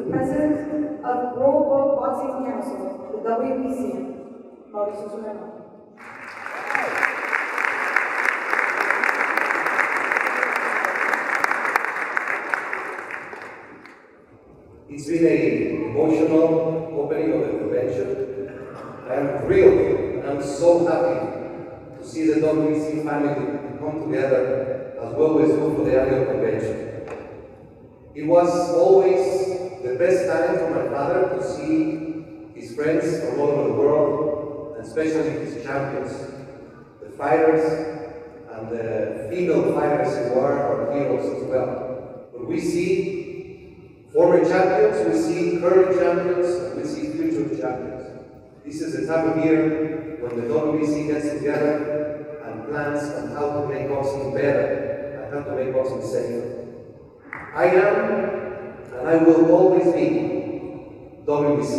the President of World Boxing Council, the WBC, Mauricio Sulaiman. It's been an emotional opening of the convention. I'm thrilled and I'm so happy to see the WBC family come together as well as do for the annual convention. It was always the best time for my father to see his friends from all over the world, and especially his champions, the fighters and the female fighters who are our heroes as well. When we see former champions, we see current champions, and we see future champions. This is the time of year when the WBC gets together and plans on how to make boxing better and how to make boxing safer. I am, and I will always be, WBC.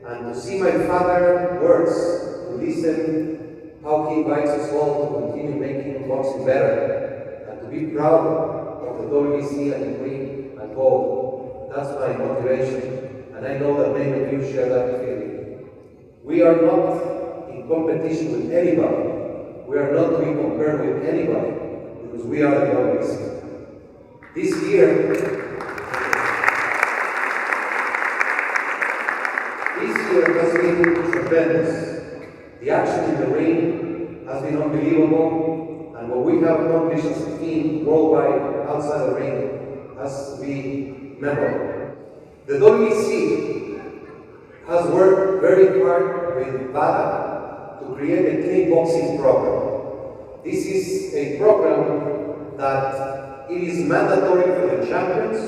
And to see my father's words, to listen how he invites us all to continue making boxing better, and to be proud of the WBC and the green and gold, that's my motivation. And I know that many of you share that feeling. We are not in competition with anybody. We are not to be compared with anybody, because we are the WBC. This year has been tremendous. The action in the ring has been unbelievable, and what we have accomplished as a team worldwide outside the ring has to be memorable. The WBC has worked very hard with WADA to create a clean boxing program. This is a program that it is mandatory for the champions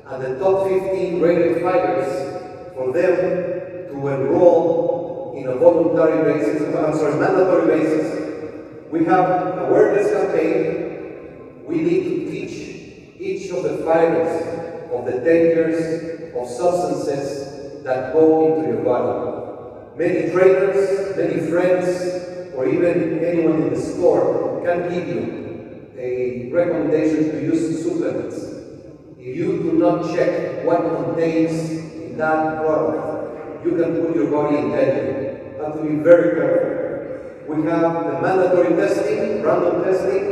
and the top 15 rated fighters for them to enroll in a mandatory basis. We have awareness campaign. We need to teach each of the fighters of the dangers of substances that go into your body. Many trainers, many friends, or even anyone in the store can give you a recommendation to use supplements. If you do not check what contains in that product, you can put your body in danger. You have to be very careful. We have the mandatory testing, random testing,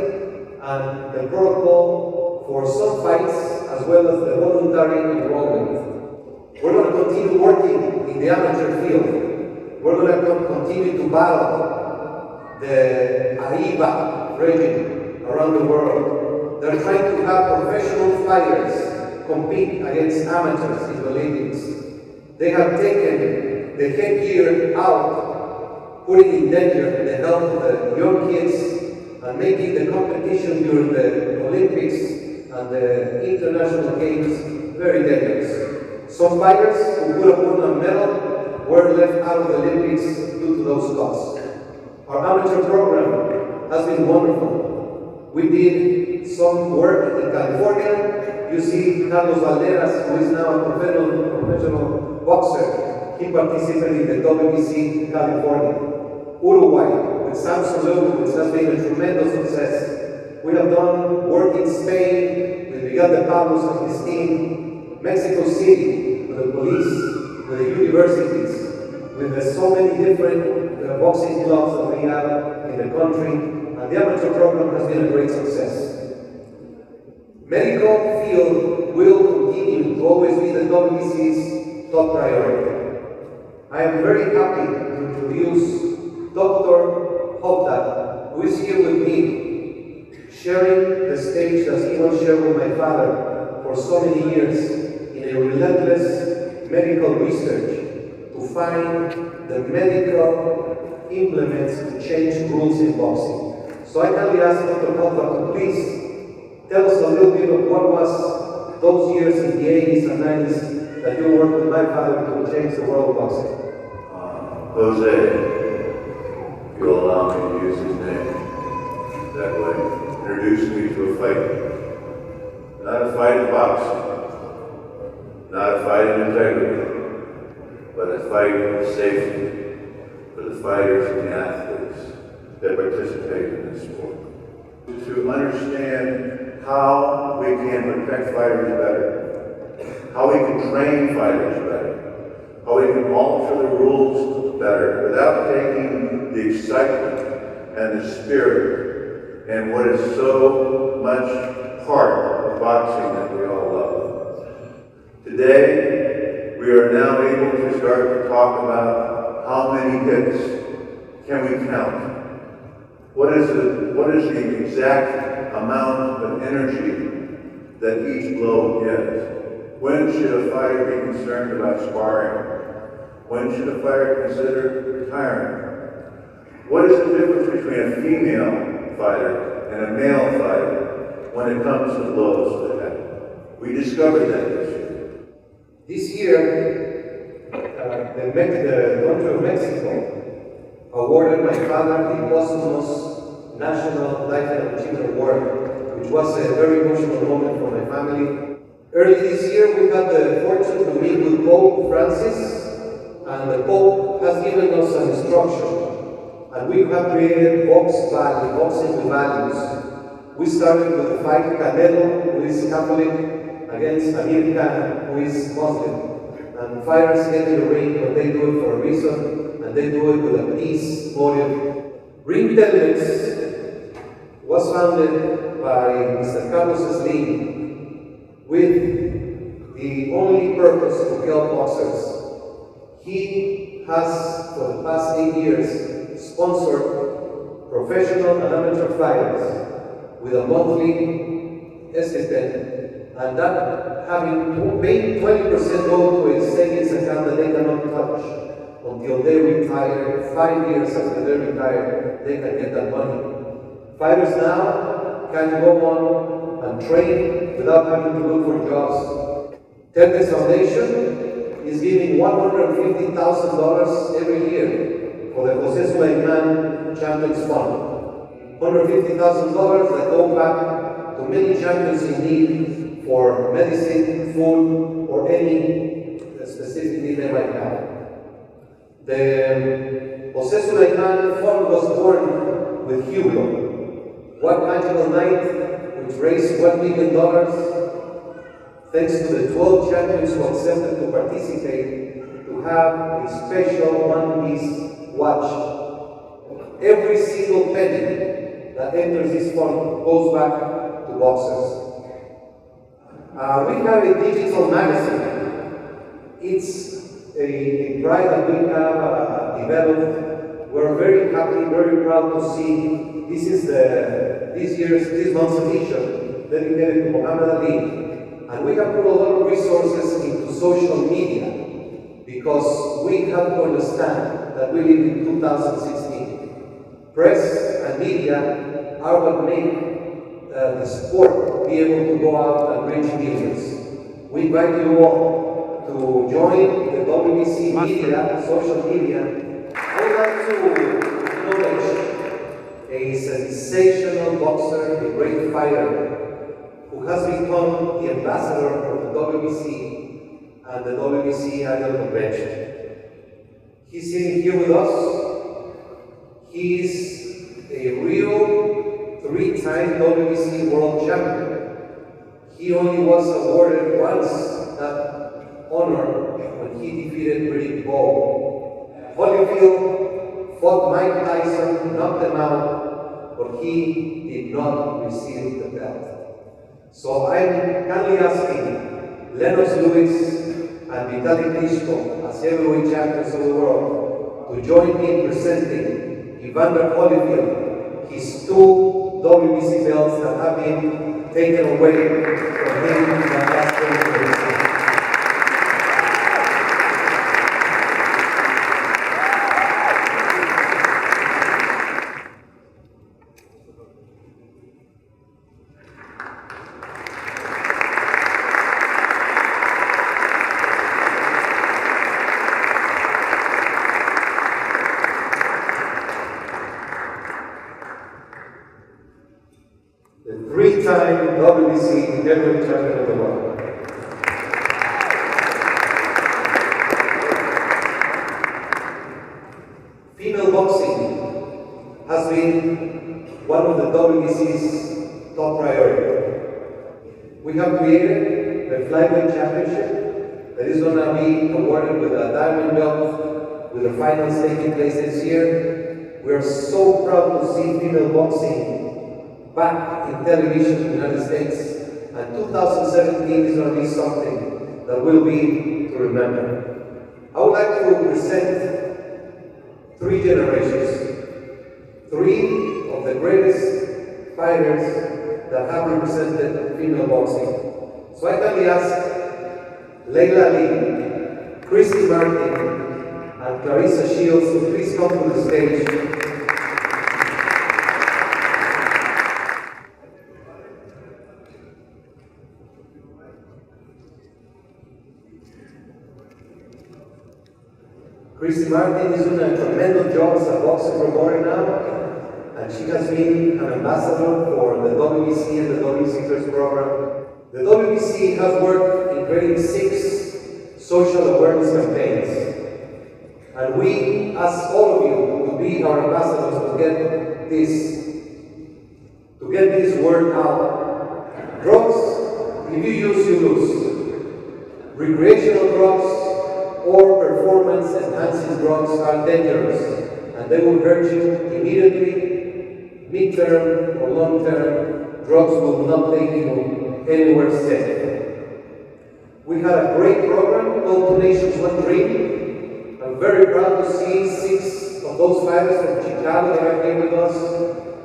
and the protocol for some fights, as well as the voluntary enrollment. We're going to continue working in the amateur field. We're going to continue to battle the AIBA regime around the world. They're trying to have professional fighters compete against amateurs in the Olympics. They have taken the headgear out, putting in danger the health of the young kids and making the competition during the Olympics and the international games very dangerous. Some fighters who could have won a medal were left out of the Olympics due to those costs. Our amateur program has been wonderful. We did some work in California. You see Carlos Valderas, who is now a professional boxer. He participated in the WBC in California. Uruguay, with Samson Lewis, which has been a tremendous success. We have done work in Spain with Miguel de Pablos and his team. Mexico City, with the police, with the universities, with so many different boxing clubs that we have in the country. And the amateur program has been a great success. Medical field will continue to always be the WBC's top priority. I am very happy to introduce Dr. Hopda, who is here with me, sharing the stage that he once shared with my father for so many years in a relentless medical research to find the medical implements to change rules in boxing. So I kindly ask Dr. Hopda to please tell us a little bit of what was those years in the 80s and 90s that you worked with my father to change the world of boxing. Jose, if you'll allow me to use his name that way, introduced me to a fight. Not a fight in boxing, not a fight in integrity, but a fight in safety for the fighters and the athletes that participate in this sport. To understand how we can protect fighters better, how we can train fighters better, how we can alter the rules better without taking the excitement and the spirit and what is so much part of boxing that we all love. Today, we are now able to start to talk about how many hits can we count. What is the exact amount of energy that each blow gets? When should a fighter be concerned about sparring? When should a fighter consider retiring? What is the difference between a female fighter and a male fighter when it comes to blows to the head? We discovered that this year. This year, the country of Mexico awarded my father the posthumous National Lifetime Achievement Award, which was a very emotional moment for my family. Early this year, we had the fortune to meet with Pope Francis, and the Pope has given us an instruction, and we have created boxing with values. We started with the fight Canelo, who is Catholic, against Amir Khan, who is Muslim. And fighters get in the ring, but they do it for a reason, and they do it with a peace motive. Ring Tennis was founded by Mr. Carlos Slim with the only purpose to help boxers. He has, for the past 8 years, sponsored professional and amateur fighters with a monthly stipend, and that having paid 20% go to a savings account that they cannot touch until they retire. 5 years after they retire, they can get that money. Fighters now can go on and train without having to look for jobs. Tennis Foundation is giving $150,000 every year for the Jose Sulaiman Champions Fund. $150,000 that go back to many champions in need for medicine, food, or any specific need they might have. The Jose Sulaiman Fund was born with Hugo. One magical night, which raised $1 million, thanks to the 12 champions who accepted to participate, to have a special one-piece watch. Every single penny that enters this fund goes back to boxers. We have a digital magazine. It's a pride that we have developed. We're very happy, very proud to see this is this month's edition dedicated to Muhammad Ali. And we have put a lot of resources into social media because we have to understand that we live in 2016. Press and media are what make the sport be able to go out and reach millions. We invite you all to join the WBC media, social media. I would like to acknowledge a sensational boxer, a great fighter, who has become the ambassador of the WBC and the WBC Annual Convention. He's sitting here with us. He's a real 3-time WBC World Champion. He only was awarded once that honor when he defeated Riddick Bowe. Holyfield fought Mike Tyson, knocked him out, but he did not receive the belt. So I'm kindly asking Lennox Lewis and Vitaly Klitschko, as heavyweight champions of the world, to join me in presenting Evander Holyfield his 2 WBC belts that have been taken away from him in the last 20 years. The 3-time WBC heavyweight champion of the world. Female boxing has been one of the WBC's top priorities. We have created the flyweight championship that is going to be awarded with a diamond belt with the finals taking place this year. We are so proud to see female boxing back in television in the United States. And 2017 is going to be something that will be to remember. I would like to present three generations, three of the greatest fighters that have represented female boxing. So I kindly ask Leila Lee, Christy Martin, and Clarissa Shields to please come to the stage. Christy Martin is doing a tremendous job as a boxing promoter now, and she has been an ambassador for the WBC and the WBC First program. The WBC has worked in creating 6 social awareness campaigns, and we ask all of you to be our ambassadors to get this word out. Drugs, if you use, you lose. Recreational drugs or performance-enhancing drugs are dangerous, and they will hurt you immediately, mid-term or long-term. Drugs will not take you anywhere safe. We had a great program called Two Nations, One Dream. I'm very proud to see 6 of those fighters from Chicago that are here with us.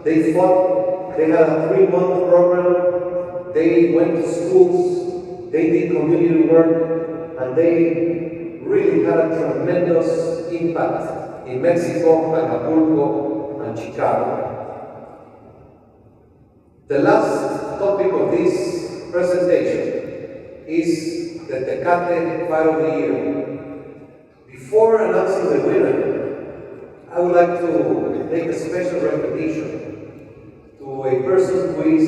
They fought, they had a 3-month program, they went to schools, they did community work, and they really had a tremendous impact in Mexico, Acapulco, and Chicago. The last topic of this presentation is the Tecate Fight of the Year. Before announcing the winner, I would like to make a special recognition to a person who is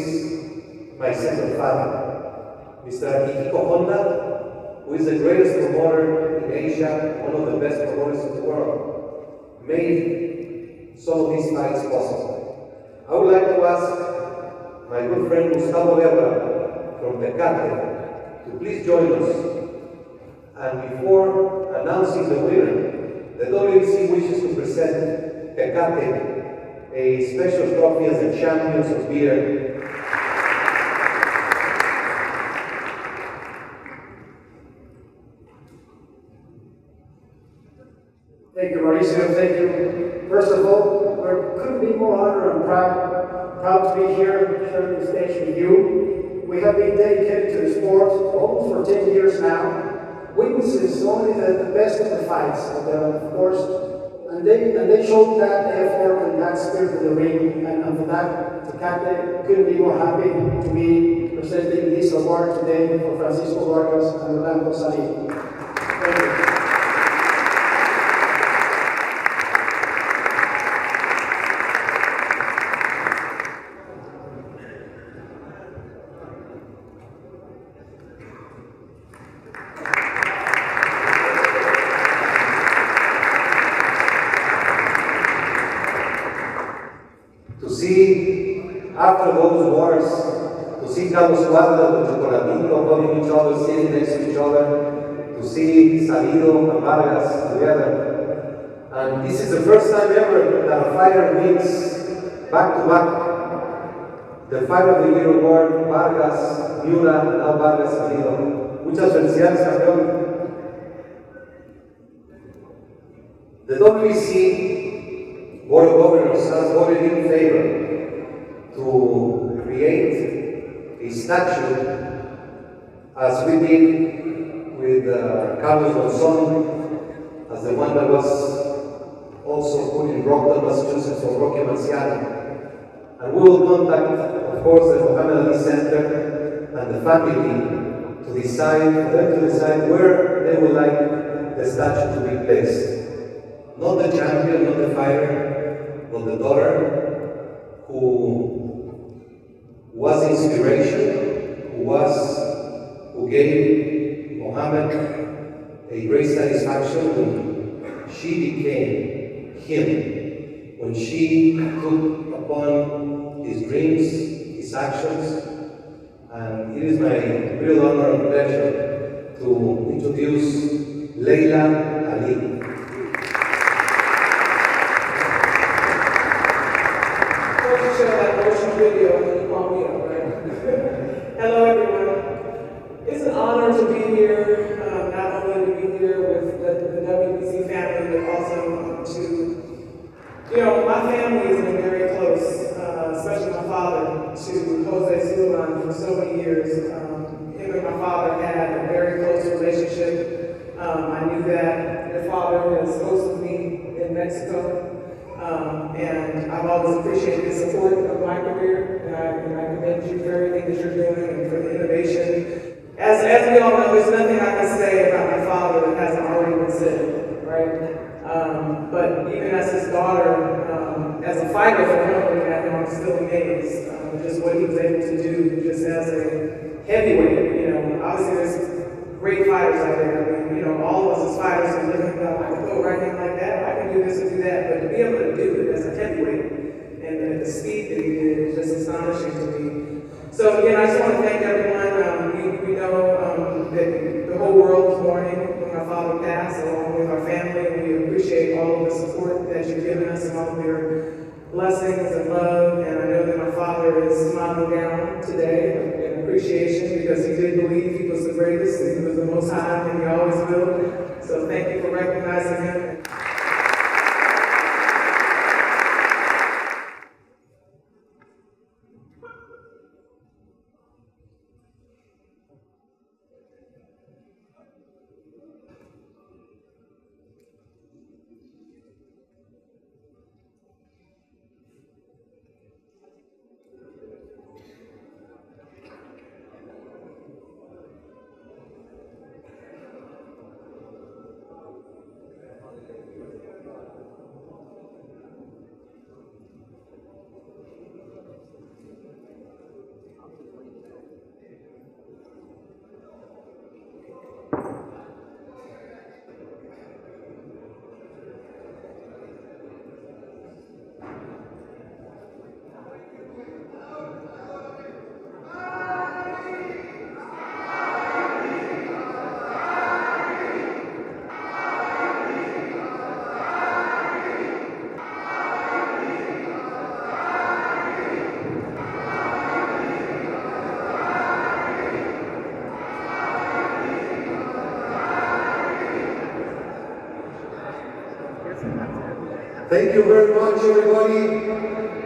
my second father, Mr. Akihiko Honda, who is the greatest promoter in Asia, one of the best promoters in the world, made some of these fights possible. I would like to ask my good friend Gustavo Guerra from Tecate to please join us. And before announcing the winner, the WBC wishes to present Tecate a special trophy as the champions of beer. Thank you, Mauricio. Thank you. First of all, we couldn't be more honored and proud to be here sharing the stage with you. We have been dedicated to the sport almost for 10 years now. Witnesses only the best of the fights, of course, and they showed that effort and that spirit in the ring, and for that, Tecate couldn't be more happy to be presenting this award today for Francisco Vargas and Orlando Salí. Thank you. To see, after those wars, to see Carlos Cuadras with Chocolatito holding each other, sitting next to each other, to see Salido and Vargas together. And this is the first time ever that a fighter wins back-to-back the Fight of the Year award, Vargas, Miura, and now Vargas Salido. Muchas felicidades, campeón. The WBC Board of Governors has voted in favor to create a statue, as we did with Carlos Monzon, as the one that was also put in Brockton, Massachusetts for Rocky Marciano. And we will contact, of course, the Mohammed Ali Center and the family to decide, for them to decide where they would like the statue to be placed. Not the champion, not the fighter, but the daughter who was inspiration, who gave Mohammed a great satisfaction when she became him, when she took upon his dreams, his actions, And it is my real honor and pleasure to introduce Leila Ali. Show that motion video when you call me up, right? Hello, everyone. It's an honor to be here, not only to be here with the WBC family, but also my family has been very close, especially my father, to Mauricio Sulaiman for so many years. Him and my father had a very close relationship. I knew that your father has hosted me in Mexico. And I've always appreciated the support of my career, and I commend you for everything that you're doing and for the innovation. As we all know, there's nothing I can say about my father that hasn't already been said, right? But even as his daughter, as a fighter for him, I'm still amazed just what he was able to do just as a heavyweight. Obviously there's great fighters out there. I mean, all of us as fighters are looking at, I can go right in like that, I can do this and do that, but to be able to do it as a heavyweight and the speed that he did is just astonishing to me. So again, I just want to thank everyone. We know that the whole world was mourning when my father passed, along with our family, and we appreciate all of the support that you've given us and all of your blessings and love. And I know that my father is smiling down today in appreciation because he did believe he was the greatest and he was the most high, and he always will. So thank you for recognizing him. Thank you very much, everybody.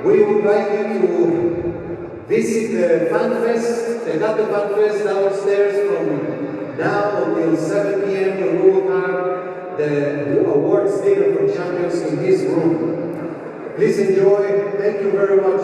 We would like you to visit the Fan Fest. They got the Fan Fest downstairs from now until 7 p.m. We will have the awards dinner for champions in this room. Please enjoy. Thank you very much.